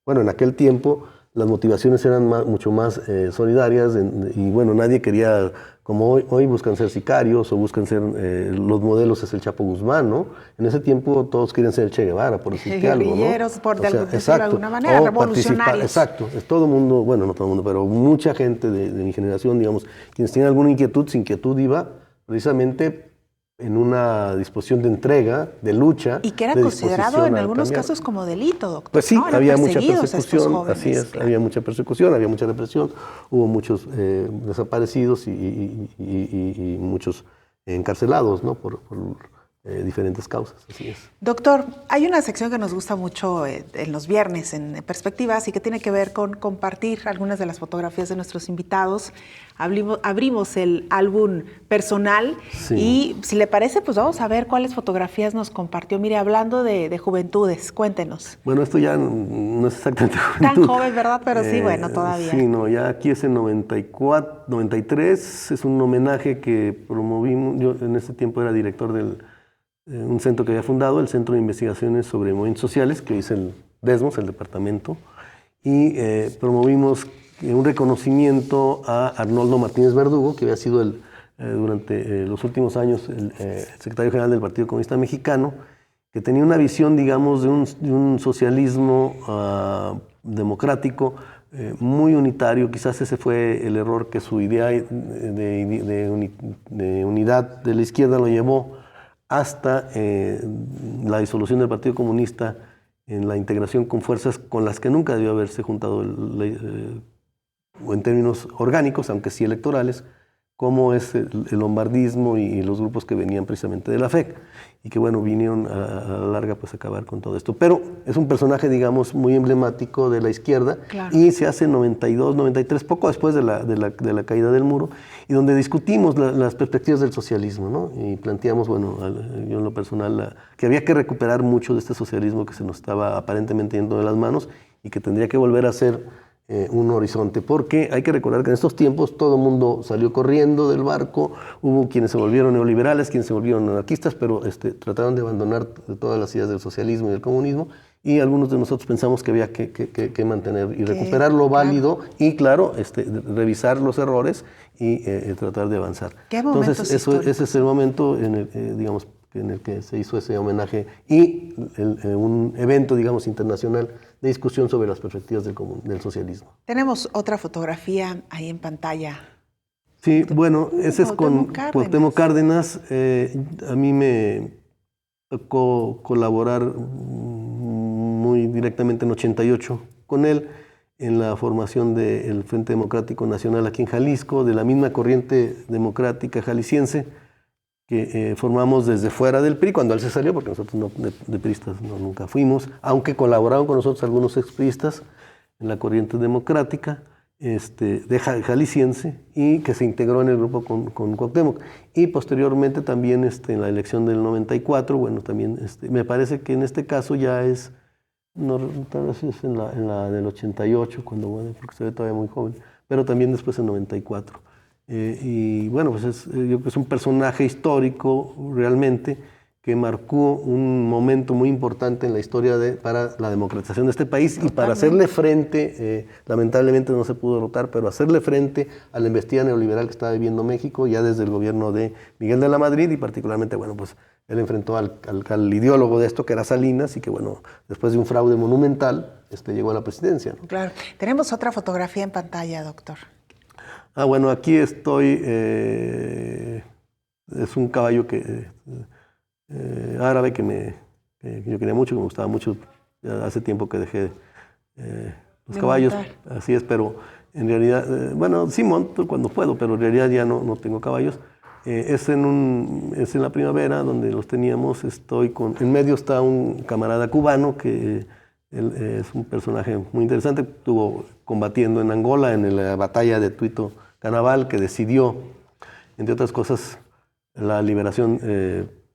Bueno, en aquel tiempo las motivaciones eran mucho más solidarias y bueno, nadie quería, como hoy buscan ser sicarios o buscan ser, los modelos es el Chapo Guzmán, ¿no? En ese tiempo todos querían ser el Che Guevara, por decirte algo, ¿no? Guerrilleros, de alguna manera, revolucionarios. Exacto, es todo el mundo, bueno, no todo el mundo, pero mucha gente de mi generación, digamos, quienes tenían alguna inquietud, su inquietud iba precisamente en una disposición de entrega, de lucha. Y que era considerado en algunos casos como delito, doctor. Pues sí, ¿no? había mucha persecución, así es, claro. Había mucha persecución, había mucha represión, hubo muchos desaparecidos y muchos encarcelados, ¿no? por diferentes causas, así es. Doctor, hay una sección que nos gusta mucho en los viernes en Perspectivas y que tiene que ver con compartir algunas de las fotografías de nuestros invitados. Abrimos el álbum personal y si le parece, pues vamos a ver cuáles fotografías nos compartió. Mire, hablando de juventudes, cuéntenos. Bueno, esto ya no es exactamente juventud. Tan joven, ¿verdad? Pero sí, bueno, todavía. Sí, no, ya aquí es en 94, 93, es un homenaje que promovimos. Yo en ese tiempo era director del un centro que había fundado, el Centro de Investigaciones sobre Movimientos Sociales, que es el DESMOS, el departamento, y promovimos un reconocimiento a Arnoldo Martínez Verdugo, que había sido durante los últimos años el secretario general del Partido Comunista Mexicano, que tenía una visión, digamos, de un socialismo democrático muy unitario. Quizás ese fue el error, que su idea de unidad de la izquierda lo llevó hasta la disolución del Partido Comunista, en la integración con fuerzas con las que nunca debió haberse juntado en términos orgánicos, aunque sí electorales, como es el lombardismo y los grupos que venían precisamente de la FEC, y que bueno, vinieron a la larga pues a acabar con todo esto. Pero es un personaje, digamos, muy emblemático de la izquierda, claro. Y se hace en 92, 93, poco después de la caída del muro, y donde discutimos las perspectivas del socialismo, ¿no? Y planteamos, bueno, yo en lo personal, que había que recuperar mucho de este socialismo que se nos estaba aparentemente yendo de las manos y que tendría que volver a ser un horizonte, porque hay que recordar que en estos tiempos todo el mundo salió corriendo del barco, hubo quienes se volvieron neoliberales, quienes se volvieron anarquistas, pero trataron de abandonar todas las ideas del socialismo y del comunismo, y algunos de nosotros pensamos que había que mantener y recuperar lo válido, y claro, revisar los errores y tratar de avanzar. Entonces, ese es el momento en el, digamos, en el que se hizo ese homenaje y un evento, digamos, internacional de discusión sobre las perspectivas del socialismo. Tenemos otra fotografía ahí en pantalla. Sí, bueno, ese es con Cuauhtémoc Cárdenas. A mí me tocó colaborar muy directamente en 88 con él en la formación del Frente Democrático Nacional aquí en Jalisco, de la misma corriente democrática jalisciense que formamos desde fuera del PRI, cuando él se salió, porque nosotros de priistas nunca fuimos, aunque colaboraron con nosotros algunos expriistas en la corriente democrática de jalisciense, y que se integró en el grupo con Cuauhtémoc. Y posteriormente también en la elección del 94, bueno, también me parece que en este caso ya es, no, tal vez es en la del 88, bueno, porque se ve todavía muy joven, pero también después en 94. Y bueno, pues yo creo que es un personaje histórico realmente que marcó un momento muy importante en la historia para la democratización de este país. Totalmente. Y para hacerle frente, lamentablemente no se pudo derrotar, pero hacerle frente a la embestida neoliberal que estaba viviendo México ya desde el gobierno de Miguel de la Madrid, y particularmente, bueno, pues él enfrentó al ideólogo de esto, que era Salinas, y que, bueno, después de un fraude monumental, llegó a la presidencia, ¿no? Claro. Tenemos otra fotografía en pantalla, doctor. Bueno, aquí estoy, es un caballo árabe que yo quería mucho, que me gustaba mucho. Ya hace tiempo que dejé los caballos, así es, pero en realidad, bueno, sí monto cuando puedo, pero en realidad ya no tengo caballos. Es en la primavera donde los teníamos. En medio está un camarada cubano que él es un personaje muy interesante. Estuvo combatiendo en Angola en la batalla de Tuito Canaval, que decidió, entre otras cosas, la liberación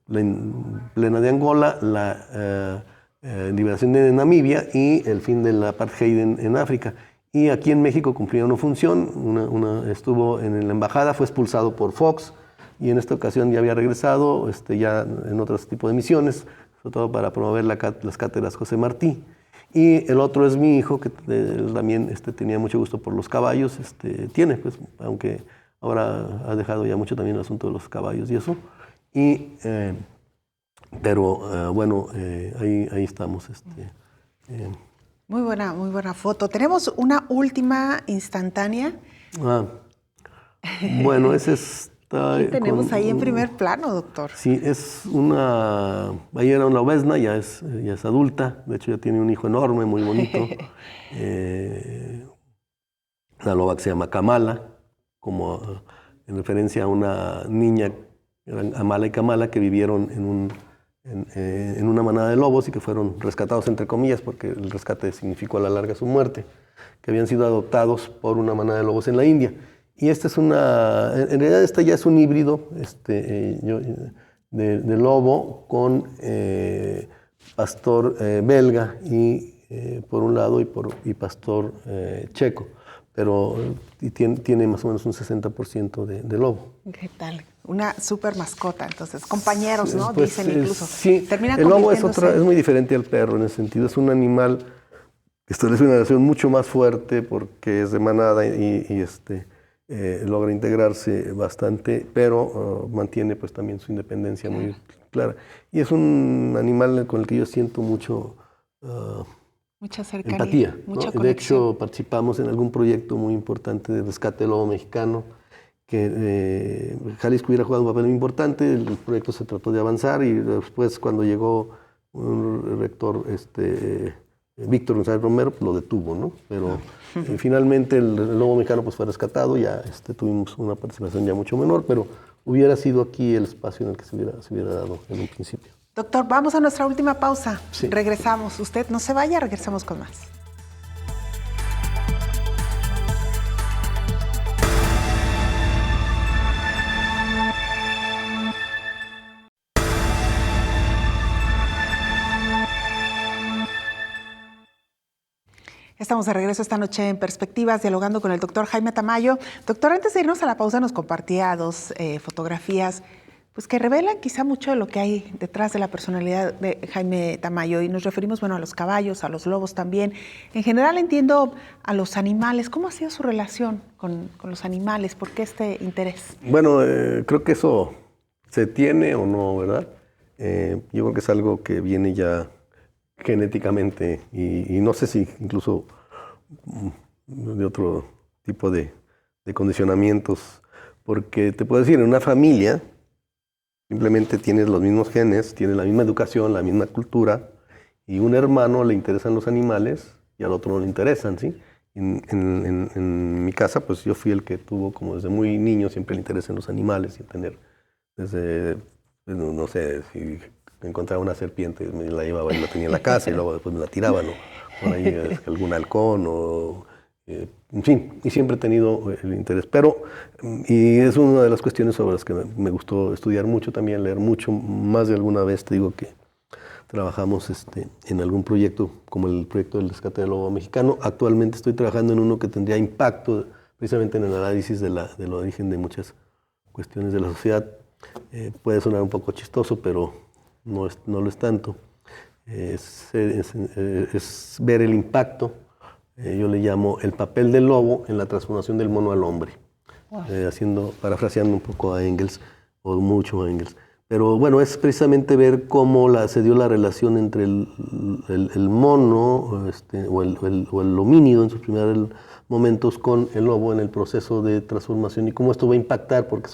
plena de Angola, la liberación de Namibia y el fin del apartheid en África. Y aquí en México cumplía una función, estuvo en la embajada, fue expulsado por Fox, y en esta ocasión ya había regresado, ya en otros tipos de misiones, sobre todo para promover las cátedras José Martí. Y el otro es mi hijo, que también tenía mucho gusto por los caballos, tiene, pues, aunque ahora ha dejado ya mucho también el asunto de los caballos y eso. Pero bueno, ahí estamos. Muy buena foto. Tenemos una última instantánea. Bueno, ese es... ¿Qué tenemos ahí en primer plano, doctor? Sí, ahí era una obesna, ya es adulta, de hecho ya tiene un hijo enorme, muy bonito. Una loba que se llama Kamala, como en referencia a una niña, Amala y Kamala, que vivieron en una manada de lobos y que fueron rescatados, entre comillas, porque el rescate significó a la larga su muerte, que habían sido adoptados por una manada de lobos en la India. Y en realidad ya es un híbrido de lobo con pastor belga por un lado y pastor checo, pero tiene más o menos un 60% de lobo. ¿Qué tal? Una súper mascota, entonces, compañeros, ¿no? Pues, dicen incluso. Sí, el lobo es muy diferente al perro en ese sentido, es un animal que establece una relación mucho más fuerte porque es de manada y logra integrarse bastante, pero mantiene pues también su independencia muy clara. Y es un animal con el que yo siento mucha cercanía, empatía, mucha conexión. De hecho, participamos en algún proyecto muy importante de rescate del lobo mexicano, que Jalisco hubiera jugado un papel muy importante. El proyecto se trató de avanzar y después, cuando llegó un rector, Víctor González Romero, lo detuvo, ¿no? Pero finalmente el lobo mexicano pues fue rescatado, ya tuvimos una participación ya mucho menor, pero hubiera sido aquí el espacio en el que se hubiera dado en un principio. Doctor, vamos a nuestra última pausa. Sí. Regresamos. Usted no se vaya, regresamos con más. Estamos de regreso esta noche en Perspectivas, dialogando con el doctor Jaime Tamayo. Doctor, antes de irnos a la pausa nos compartía dos fotografías pues que revelan quizá mucho de lo que hay detrás de la personalidad de Jaime Tamayo, y nos referimos, bueno, a los caballos, a los lobos también. En general entiendo a los animales. ¿Cómo ha sido su relación con los animales? ¿Por qué este interés? Bueno, creo que eso se tiene o no, ¿verdad? Yo creo que es algo que viene ya genéticamente y no sé si incluso de otro tipo de condicionamientos, porque te puedo decir, en una familia simplemente tienes los mismos genes, tienes la misma educación, la misma cultura, y un hermano le interesan los animales y al otro no le interesan, ¿sí? En mi casa, pues yo fui el que tuvo, como desde muy niño, siempre el interés en los animales y tener, desde, no sé, si encontraba una serpiente, me la llevaba y la tenía en la casa y luego después me la tiraba, ¿no? Por ahí algún halcón o... en fin, y siempre he tenido el interés, pero, y es una de las cuestiones sobre las que me gustó estudiar mucho también, leer mucho, más de alguna vez te digo que trabajamos en algún proyecto, como el proyecto del rescate del lobo mexicano. Actualmente estoy trabajando en uno que tendría impacto precisamente en el análisis del origen de muchas cuestiones de la sociedad. Puede sonar un poco chistoso, pero no lo es tanto. Es ver el impacto. Yo le llamo el papel del lobo en la transformación del mono al hombre, wow. Parafraseando un poco a Engels, o mucho a Engels. Pero bueno, es precisamente ver cómo se dio la relación entre el mono o el homínido en sus primeros momentos con el lobo en el proceso de transformación y cómo esto va a impactar, porque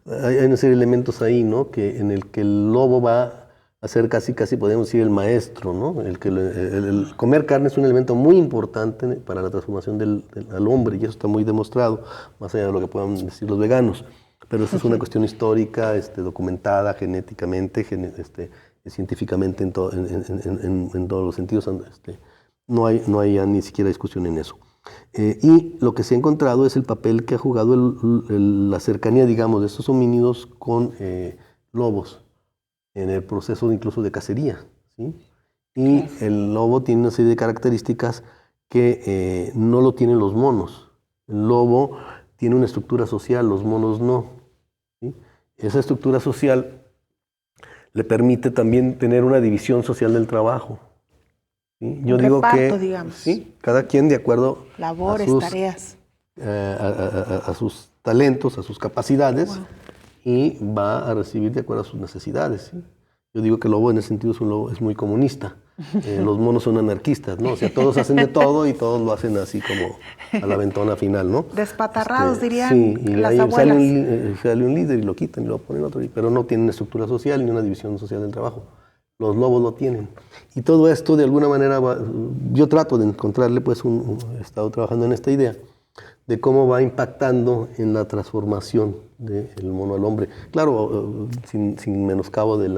hay una serie de elementos ahí, ¿no? En el que el lobo va a ser casi podemos decir el maestro, ¿no? El comer carne es un elemento muy importante para la transformación al hombre, y eso está muy demostrado, más allá de lo que puedan decir los veganos. Pero esta es una cuestión histórica, documentada genéticamente, científicamente en todos los sentidos. No hay ya ni siquiera discusión en eso. Y lo que se ha encontrado es el papel que ha jugado la cercanía, digamos, de estos homínidos con lobos en el proceso incluso de cacería, ¿sí? Y el lobo tiene una serie de características que no lo tienen los monos. El lobo tiene una estructura social, los monos no, ¿sí? Esa estructura social le permite también tener una división social del trabajo, ¿sí? Yo digo que, digamos. ¿sí? Cada quien de acuerdo labores, tareas, a sus talentos, a sus capacidades, wow. Y va a recibir de acuerdo a sus necesidades, ¿sí? Yo digo que el lobo en ese sentido es muy comunista. Los monos son anarquistas, ¿no? O sea, todos hacen de todo y todos lo hacen así como a la ventona final, ¿no? Despatarrados, dirían sí, y las ahí abuelas. sale un líder y lo quitan y lo ponen otro, pero no tienen estructura social ni una división social del trabajo. Los lobos lo tienen. Y todo esto, de alguna manera, yo trato de encontrarle, pues, he estado trabajando en esta idea de cómo va impactando en la transformación del mono al hombre. Claro, sin menoscabo de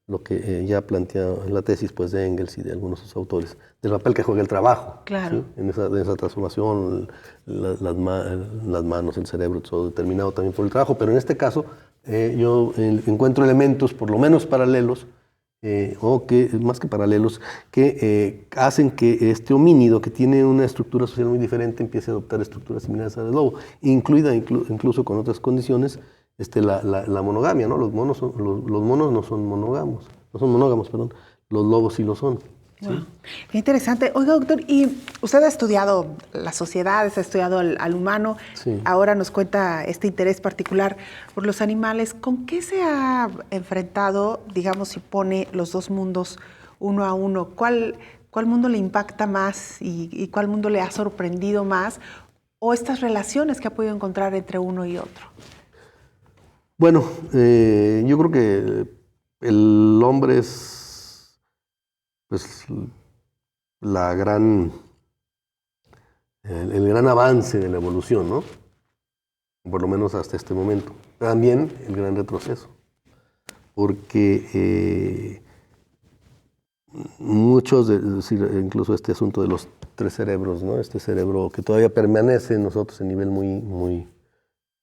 lo que ya plantea en la tesis, pues, de Engels y de algunos de sus autores, del papel que juega el trabajo, claro. ¿sí? En esa transformación, las manos, el cerebro, todo determinado también por el trabajo. Pero en este caso, yo encuentro elementos, por lo menos paralelos, o que más que paralelos, que hacen que este homínido, que tiene una estructura social muy diferente, empiece a adoptar estructuras similares al lobo, incluida incluso con otras condiciones, la monogamia, ¿no? Los monos no son monógamos, perdón. Los lobos sí lo son. ¿Sí? Wow. Qué interesante. Oiga, doctor, y usted ha estudiado las sociedades, ha estudiado al humano, sí. Ahora nos cuenta este interés particular por los animales. ¿Con qué se ha enfrentado, digamos, si pone los dos mundos uno a uno? ¿Cuál mundo le impacta más y cuál mundo le ha sorprendido más? ¿O estas relaciones que ha podido encontrar entre uno y otro? Bueno, yo creo que el hombre es, pues, el gran avance de la evolución, ¿no? Por lo menos hasta este momento. También el gran retroceso, porque incluso este asunto de los tres cerebros, ¿no? Este cerebro que todavía permanece en nosotros en nivel muy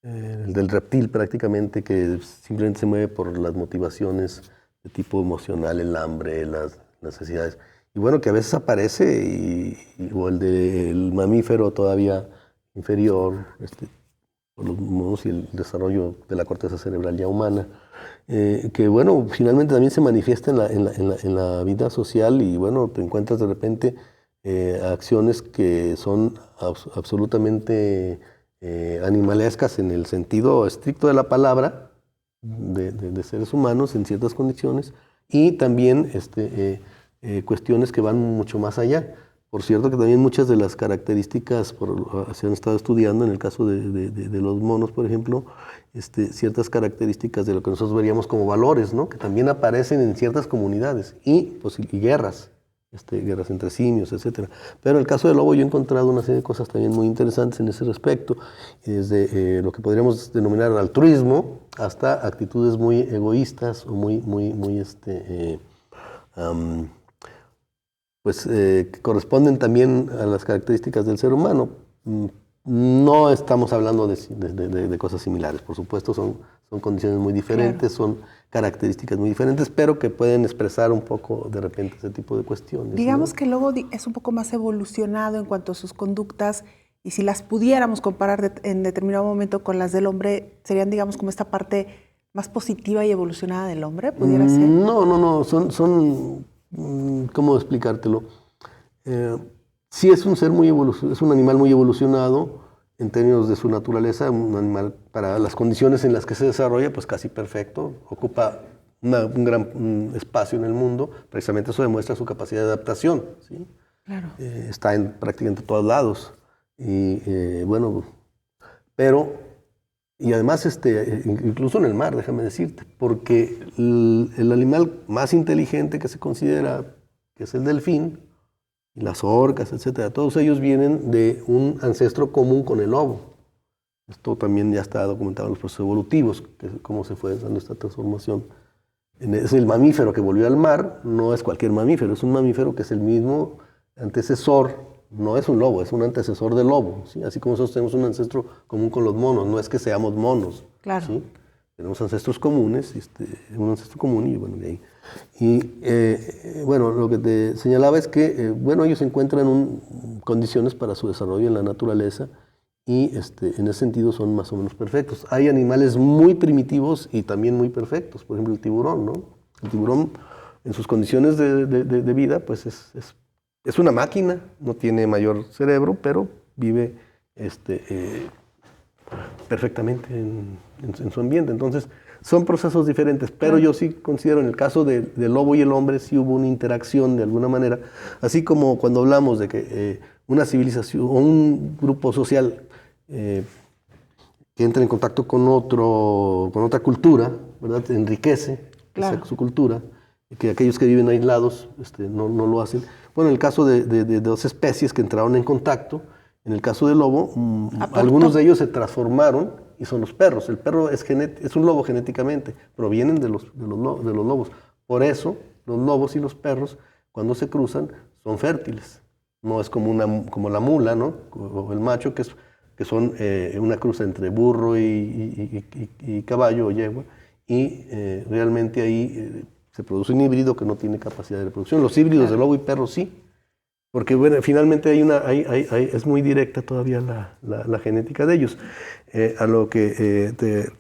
el del reptil prácticamente, que simplemente se mueve por las motivaciones de tipo emocional, el hambre, las necesidades. y bueno, que a veces aparece, o el del mamífero todavía inferior, por los monos y el desarrollo de la corteza cerebral ya humana, que bueno, finalmente también se manifiesta en la vida social y bueno, te encuentras de repente acciones que son absolutamente animalescas en el sentido estricto de la palabra, de seres humanos en ciertas condiciones, y también cuestiones que van mucho más allá. Por cierto que también muchas de las características se han estado estudiando, en el caso de los monos, por ejemplo, ciertas características de lo que nosotros veríamos como valores, ¿no? Que también aparecen en ciertas comunidades y guerras. Guerras entre simios, etc. Pero en el caso del lobo yo he encontrado una serie de cosas también muy interesantes en ese respecto, desde lo que podríamos denominar altruismo hasta actitudes muy egoístas o que corresponden también a las características del ser humano. No estamos hablando de cosas similares, por supuesto son condiciones muy diferentes, claro. Son características muy diferentes, pero que pueden expresar un poco de repente ese tipo de cuestiones. Digamos, ¿no?, que el lobo es un poco más evolucionado en cuanto a sus conductas, y si las pudiéramos comparar en determinado momento con las del hombre, serían, digamos, como esta parte más positiva y evolucionada del hombre, ¿pudiera ser? No, son ¿cómo explicártelo? Sí es un ser es un animal muy evolucionado en términos de su naturaleza, un animal para las condiciones en las que se desarrolla, pues casi perfecto, ocupa un gran espacio en el mundo, precisamente eso demuestra su capacidad de adaptación, ¿sí? Claro. Está en prácticamente todos lados, y bueno, y además incluso en el mar, déjame decirte, porque el animal más inteligente que se considera, que es el delfín, y las orcas, etcétera, todos ellos vienen de un ancestro común con el lobo. Esto también ya está documentado en los procesos evolutivos, cómo se fue dando esta transformación. Es el mamífero que volvió al mar, no es cualquier mamífero, es un mamífero que es el mismo antecesor, no es un lobo, es un antecesor del lobo, ¿sí? Así como nosotros tenemos un ancestro común con los monos, no es que seamos monos, claro. ¿sí? Tenemos ancestros comunes, un ancestro común, y bueno, de ahí. Y bueno, lo que te señalaba es que bueno, ellos encuentran condiciones para su desarrollo en la naturaleza, y en ese sentido son más o menos perfectos. Hay animales muy primitivos y también muy perfectos, por ejemplo el tiburón, ¿no? El tiburón en sus condiciones de vida pues es una máquina, no tiene mayor cerebro, pero vive perfectamente en su ambiente. Entonces son procesos diferentes, pero claro, yo sí considero en el caso del lobo y el hombre sí hubo una interacción de alguna manera, así como cuando hablamos de que una civilización o un grupo social que entra en contacto con otra cultura, ¿verdad? Enriquece, claro, su cultura, que aquellos que viven aislados no lo hacen. Bueno, en el caso de dos especies que entraron en contacto, en el caso del lobo, algunos de ellos se transformaron y son los perros. El perro es un lobo genéticamente, provienen de los lobos. Por eso, los lobos y los perros, cuando se cruzan, son fértiles. No es como la mula, ¿no? O el macho, que son una cruza entre burro y caballo o yegua, y realmente ahí se produce un híbrido que no tiene capacidad de reproducción. Los híbridos, claro, de lobo y perro sí, porque bueno, finalmente es muy directa todavía la genética de ellos. A lo que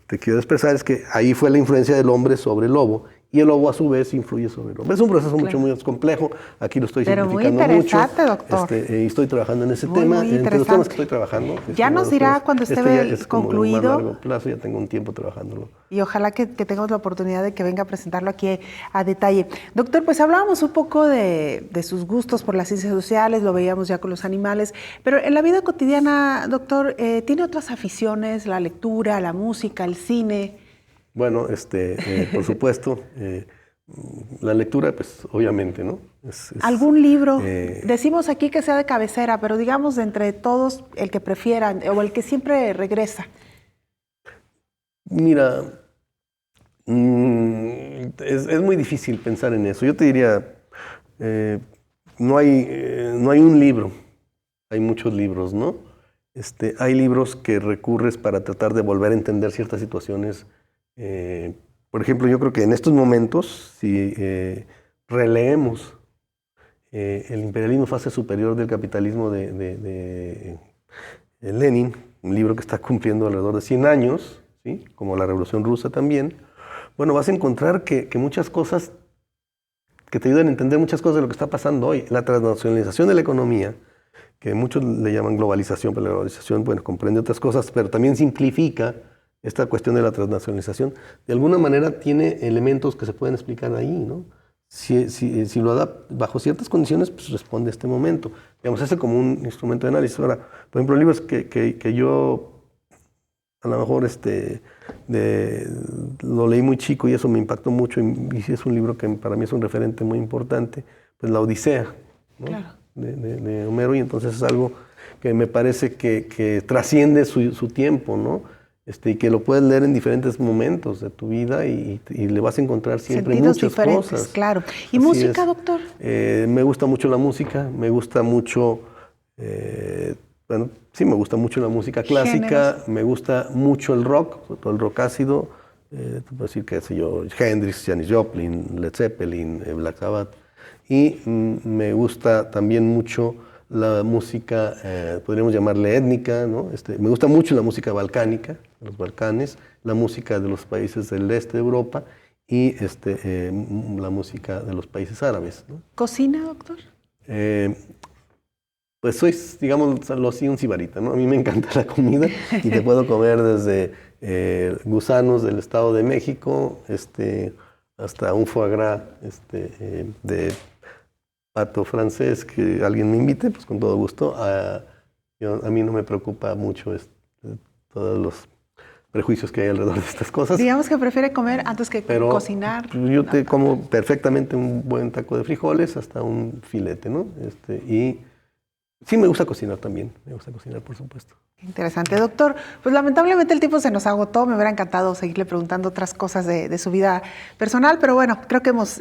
te quiero expresar es que ahí fue la influencia del hombre sobre el lobo, y el lobo a su vez influye sobre el hombre. Es un proceso mucho más complejo, aquí lo estoy simplificando mucho. Pero muy interesante, doctor. Y estoy trabajando en ese tema, entre los temas que estoy trabajando. Ya nos dirá cuando esté concluido. Como a largo plazo, ya tengo un tiempo trabajándolo. Y ojalá que tengamos la oportunidad de que venga a presentarlo aquí a detalle. Doctor, pues hablábamos un poco de sus gustos por las ciencias sociales, lo veíamos ya con los animales, pero en la vida cotidiana, doctor, ¿tiene otras aficiones? La lectura, la música, el cine. Bueno, por supuesto, la lectura, pues obviamente, ¿no? ¿Algún libro? Decimos aquí que sea de cabecera, pero digamos de entre todos el que prefieran o el que siempre regresa. Mira, es muy difícil pensar en eso. Yo te diría, no hay un libro, hay muchos libros, ¿no? Hay libros que recurres para tratar de volver a entender ciertas situaciones. Por ejemplo, yo creo que en estos momentos, si releemos El imperialismo fase superior del capitalismo de Lenin, un libro que está cumpliendo alrededor de 100 años, ¿sí? Como la Revolución Rusa también. Bueno, vas a encontrar que muchas cosas que te ayudan a entender muchas cosas de lo que está pasando hoy. La transnacionalización de la economía, que muchos le llaman globalización, pero la globalización, bueno, comprende otras cosas, pero también simplifica esta cuestión de la transnacionalización. De alguna manera tiene elementos que se pueden explicar ahí, ¿no? Si lo da bajo ciertas condiciones, pues responde a este momento. Digamos, ese como un instrumento de análisis. Ahora, por ejemplo, libros que yo a lo mejor lo leí muy chico y eso me impactó mucho, y es un libro que para mí es un referente muy importante, pues La Odisea, ¿no? Claro. de Homero, y entonces es algo que me parece que trasciende su tiempo, ¿no? Y que lo puedes leer en diferentes momentos de tu vida y le vas a encontrar siempre sentidos muchas diferentes, cosas. Claro. ¿Y así música, doctor? Me gusta mucho la música, me gusta mucho, bueno, sí, me gusta mucho la música clásica, ¿géneros? Me gusta mucho el rock, sobre todo el rock ácido, te puedo decir, qué sé yo, Hendrix, Janis Joplin, Led Zeppelin, Black Sabbath, y me gusta también mucho la música, podríamos llamarle étnica, ¿no? Me gusta mucho la música balcánica, los Balcanes, la música de los países del este de Europa y la música de los países árabes, ¿no? ¿Cocina, doctor? Pues soy, digamos, un sibarita, ¿no? A mí me encanta la comida y te puedo comer desde gusanos del Estado de México hasta un foie gras de pato francés que alguien me invite, pues con todo gusto. A mí no me preocupa mucho todos los prejuicios que hay alrededor de estas cosas. Digamos que prefiere comer antes que cocinar. Yo te como perfectamente un buen taco de frijoles hasta un filete, ¿no? Y sí me gusta cocinar también, me gusta cocinar, por supuesto. Interesante, doctor. Pues lamentablemente el tiempo se nos agotó, me hubiera encantado seguirle preguntando otras cosas de su vida personal, pero bueno, creo que hemos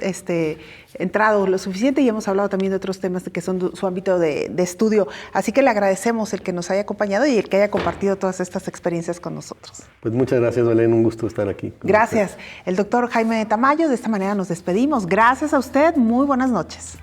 entrado lo suficiente y hemos hablado también de otros temas que son su ámbito de estudio, así que le agradecemos el que nos haya acompañado y el que haya compartido todas estas experiencias con nosotros. Pues muchas gracias, Belén, un gusto estar aquí. Gracias. El doctor Jaime Tamayo, de esta manera nos despedimos. Gracias a usted, muy buenas noches.